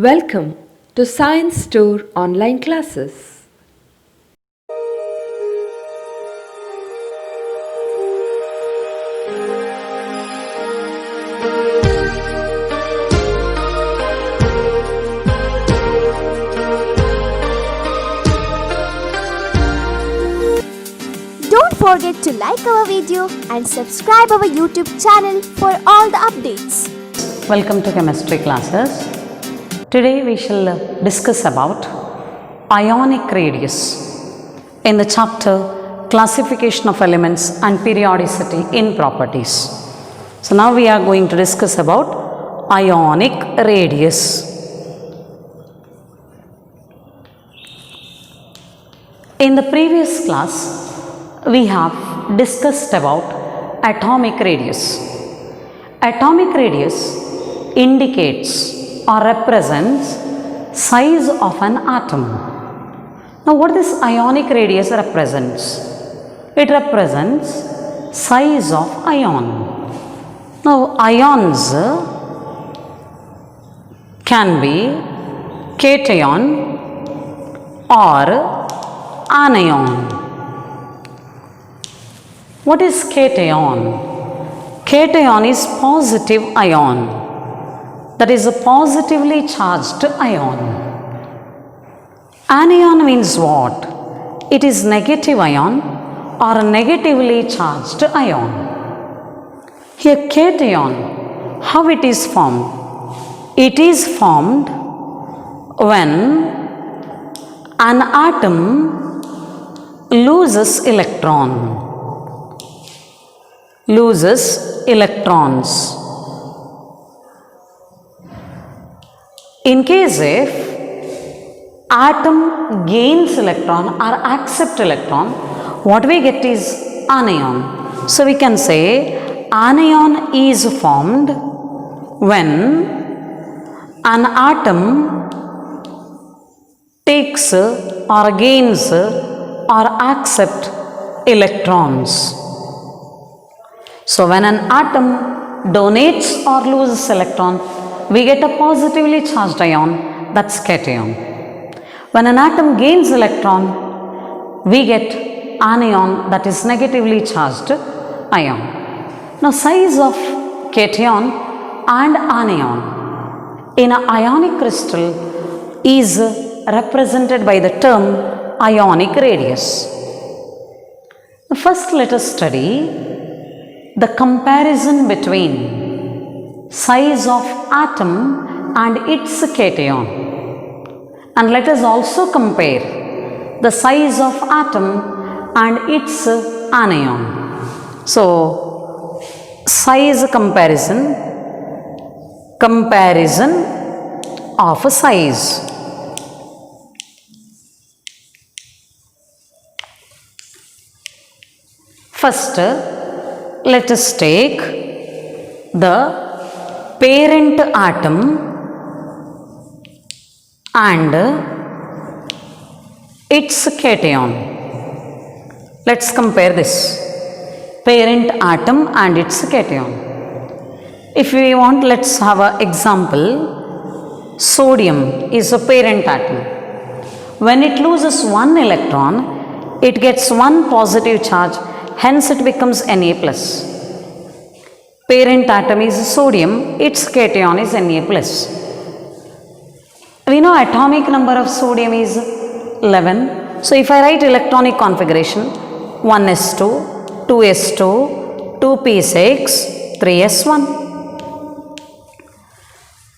Welcome to Science Store online classes. Don't forget to like our video and subscribe our YouTube channel for all the updates. Welcome to chemistry classes. Today we shall discuss about ionic radius in the chapter classification of elements and periodicity in properties. So now we are going to discuss about ionic radius. In the previous class we have discussed about atomic radius. Atomic radius indicates or represents size of an atom. Now what this ionic radius represents? It represents size of ion. Now ions can be cation or anion. What is cation? Cation is positive ion. That is a positively charged ion. Anion means what? It is negative ion or a negatively charged ion. Here cation, how it is formed? It is formed when an atom loses electrons. In case if atom gains electron or accept electron, what we get is anion. So we can say anion is formed when an atom takes or gains or accept electrons. So when an atom donates or loses electron, we get a positively charged ion, that's cation. When an atom gains electron, we get anion, that is negatively charged ion. Now size of cation and anion in an ionic crystal is represented by the term ionic radius. First let us study the comparison between size of atom and its cation, and let us also compare the size of atom and its anion. So size comparison of a size. First let us take the parent atom and its cation. Let's compare this. Parent atom and its cation. If we want, let's have an example. Sodium is a parent atom. When it loses one electron, it gets one positive charge, hence it becomes Na+. Parent atom is sodium, its cation is Na+. We know atomic number of sodium is 11. So if I write electronic configuration 1s2, 2s2, 2p6, 3s1.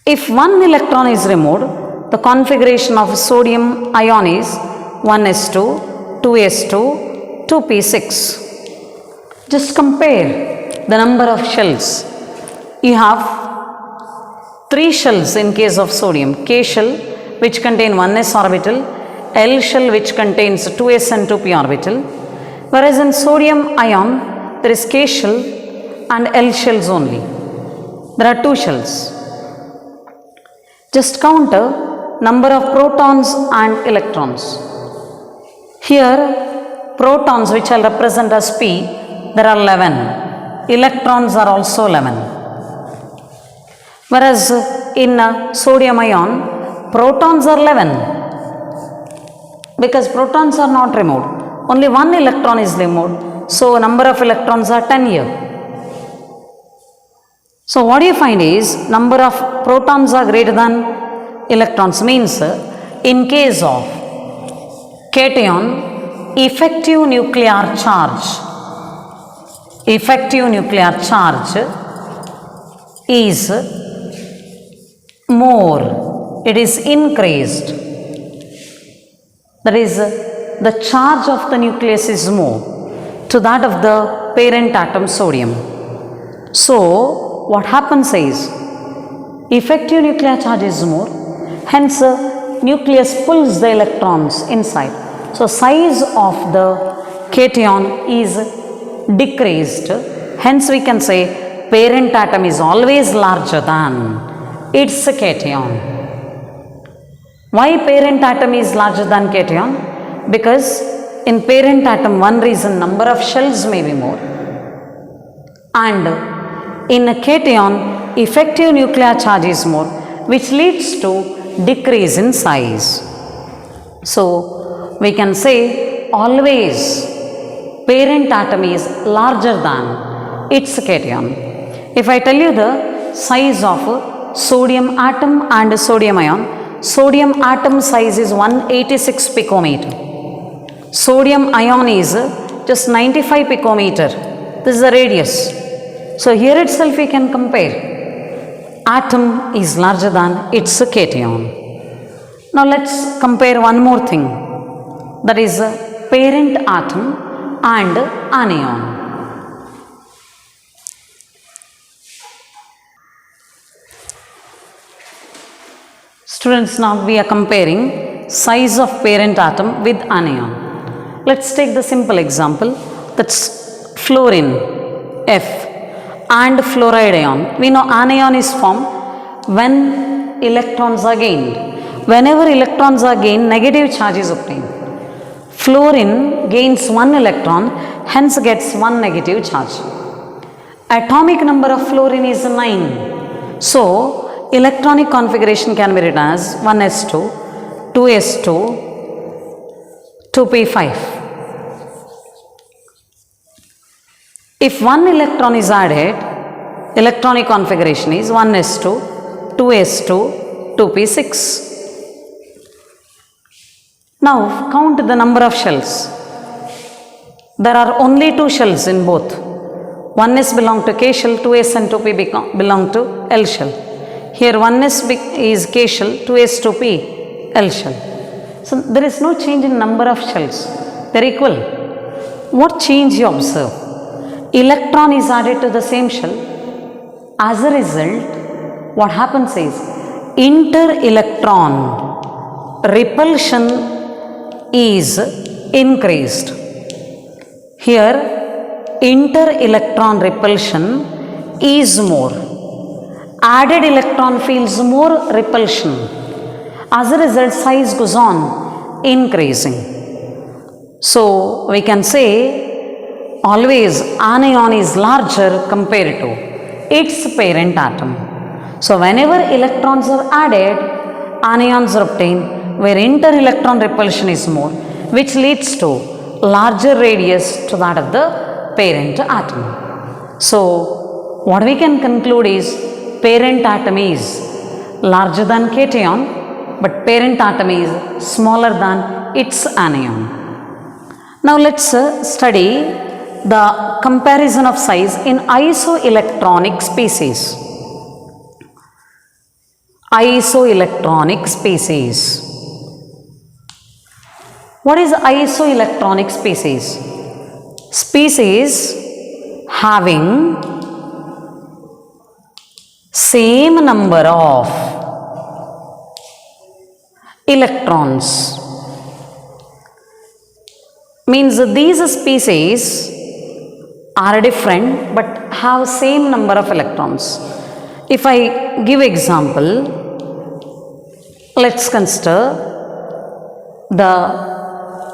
If one electron is removed, the configuration of sodium ion is 1s2, 2s2, 2p6. Just compare the number of shells. You have 3 shells in case of sodium. K shell which contain 1s orbital, L shell which contains 2s and 2p orbital. Whereas in sodium ion there is K shell and L shells only. There are 2 shells. Just count number of protons and electrons. Here protons, which I'll represent as P, there are 11. Electrons are also 11. Whereas in sodium ion, protons are 11 because protons are not removed. Only one electron is removed. So number of electrons are 10 here. So what you find is number of protons are greater than electrons, means in case of cation, effective nuclear charge is more, it is increased. That is, the charge of the nucleus is more to that of the parent atom sodium. So what happens is effective nuclear charge is more, hence nucleus pulls the electrons inside. So size of the cation is decreased, hence we can say parent atom is always larger than its cation. Why parent atom is larger than cation? Because in parent atom, one reason number of shells may be more, and in a cation effective nuclear charge is more, which leads to decrease in size. So we can say always parent atom is larger than its cation. If I tell you the size of sodium atom and sodium ion, sodium atom size is 186 picometer. Sodium ion is just 95 picometer. This is the radius. So here itself we can compare. Atom is larger than its cation. Now let's compare one more thing. That is parent atom and anion. Students, now we are comparing size of parent atom with anion. Let's take the simple example, that's fluorine F and fluoride ion. We know anion is formed when electrons are gained. Whenever electrons are gained, negative charge is obtained. Fluorine gains one electron, hence gets one negative charge. Atomic number of fluorine is 9. So electronic configuration can be written as 1s2, 2s2, 2p5. If one electron is added, electronic configuration is 1s2, 2s2, 2p6. Now count the number of shells. There are only 2 shells in both. 1s belong to K shell, 2s and 2p belong to L shell. Here 1s is K shell, 2s 2p L shell. So there is no change in number of shells. They are equal. What change you observe? Electron is added to the same shell. As a result, what happens is inter-electron repulsion is increased. Here inter-electron repulsion is more. Added electron feels more repulsion. As a result, size goes on increasing. So we can say always anion is larger compared to its parent atom. So whenever electrons are added, anions are obtained where inter-electron repulsion is more, which leads to larger radius to that of the parent atom. So what we can conclude is parent atom is larger than cation, but parent atom is smaller than its anion. Now let's study the comparison of size in isoelectronic species. Isoelectronic species. What is isoelectronic species? Species having same number of electrons. Means these species are different but have same number of electrons. If I give example, let's consider the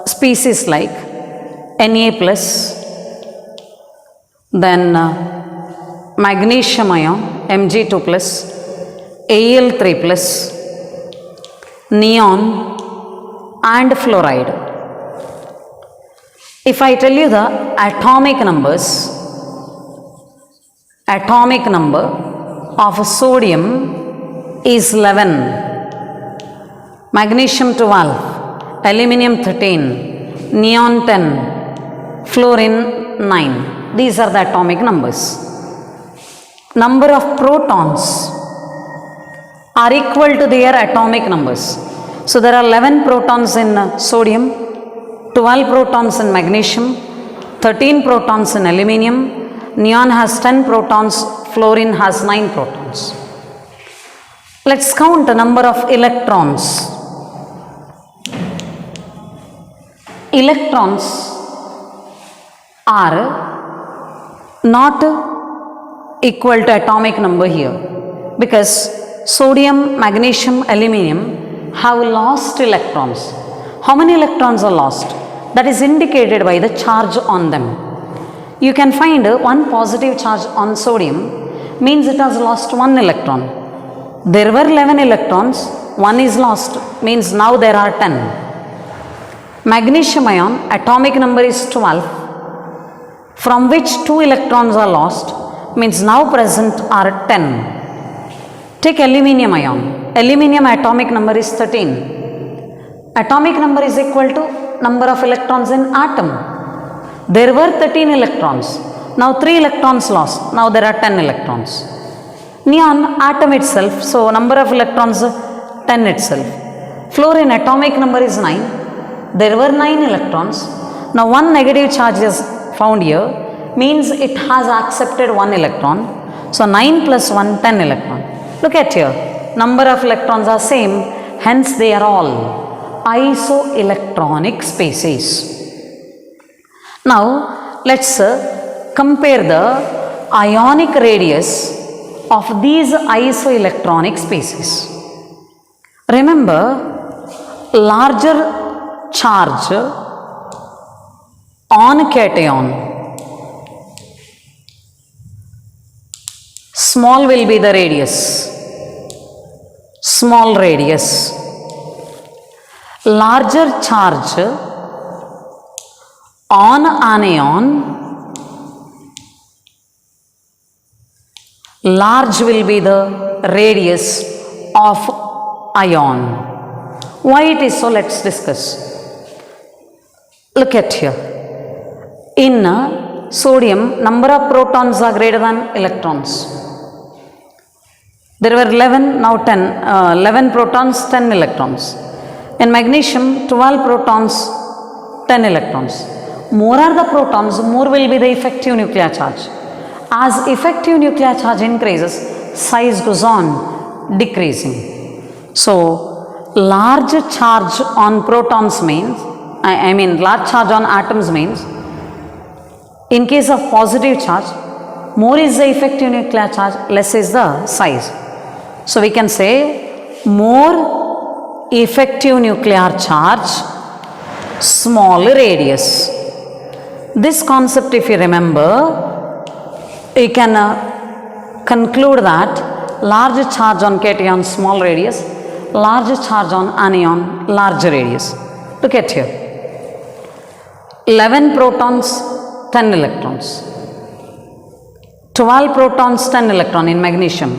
species like Na plus, then magnesium ion Mg2 plus, Al3 plus, neon and fluoride. If I tell you the atomic numbers, atomic number of sodium is 11, magnesium 12, aluminum 13, neon 10, fluorine 9. These are the atomic numbers. Number of protons are equal to their atomic numbers. So there are 11 protons in sodium, 12 protons in magnesium, 13 protons in aluminum, neon has 10 protons, fluorine has 9 protons. Let's count the number of electrons. Electrons are not equal to atomic number here because sodium, magnesium, aluminum have lost electrons. How many electrons are lost? That is indicated by the charge on them. You can find one positive charge on sodium means it has lost one electron. There were 11 electrons, one is lost means now there are 10. Magnesium ion atomic number is 12, from which 2 electrons are lost means now present are 10. Take aluminum ion. Aluminum atomic number is 13. Atomic number is equal to number of electrons in atom. There were 13 electrons. Now 3 electrons lost. Now there are 10 electrons. Neon atom itself. So number of electrons 10 itself. Fluorine atomic number is 9. There were 9 electrons. Now one negative charge is found here. Means it has accepted 1 electron. So 9 plus 1, 10 electron. Look at here. Number of electrons are same. Hence they are all isoelectronic species. Now let's compare the ionic radius of these isoelectronic species. Remember, larger charge on cation, small will be the radius, small radius. Larger charge on anion, large will be the radius of ion. Why it is so? Let's discuss. Look at here. In sodium, number of protons are greater than electrons. There were 11, now 10. 11 protons, 10 electrons. In magnesium, 12 protons, 10 electrons. More are the protons, more will be the effective nuclear charge. As effective nuclear charge increases, size goes on decreasing. So, large charge on protons means, large charge on atoms means, in case of positive charge, more is the effective nuclear charge, less is the size. So, we can say more effective nuclear charge, small radius. This concept, if you remember, you can conclude that large charge on cation, small radius, large charge on anion, large radius. Look at here. 11 protons, 10 electrons. 12 protons, 10 electron in magnesium.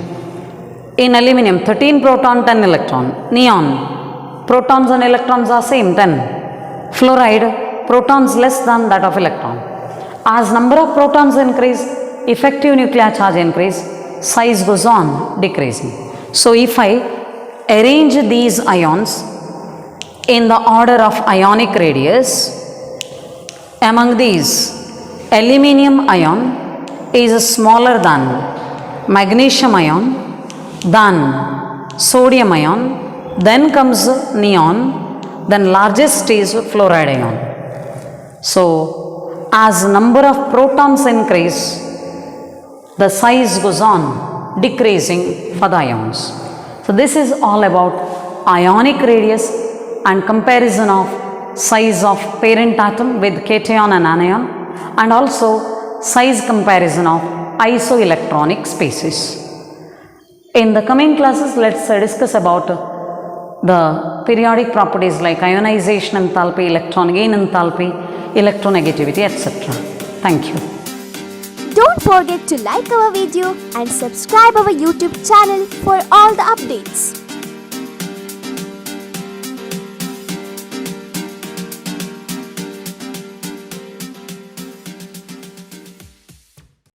In aluminum, 13 proton, 10 electron. Neon, protons and electrons are same, 10. Fluoride, protons less than that of electron. As number of protons increase, effective nuclear charge increase, size goes on decreasing. So if I arrange these ions in the order of ionic radius, among these, aluminum ion is smaller than magnesium ion, then sodium ion, then comes neon, then largest is fluoride ion. So, as number of protons increase, the size goes on decreasing for the ions. So, this is all about ionic radius and comparison of size of parent atom with cation and anion, and also size comparison of isoelectronic species. In the coming classes, let's discuss about the periodic properties like ionization enthalpy, electron gain enthalpy, electronegativity, etc. Thank you. Don't forget to like our video and subscribe our YouTube channel for all the updates.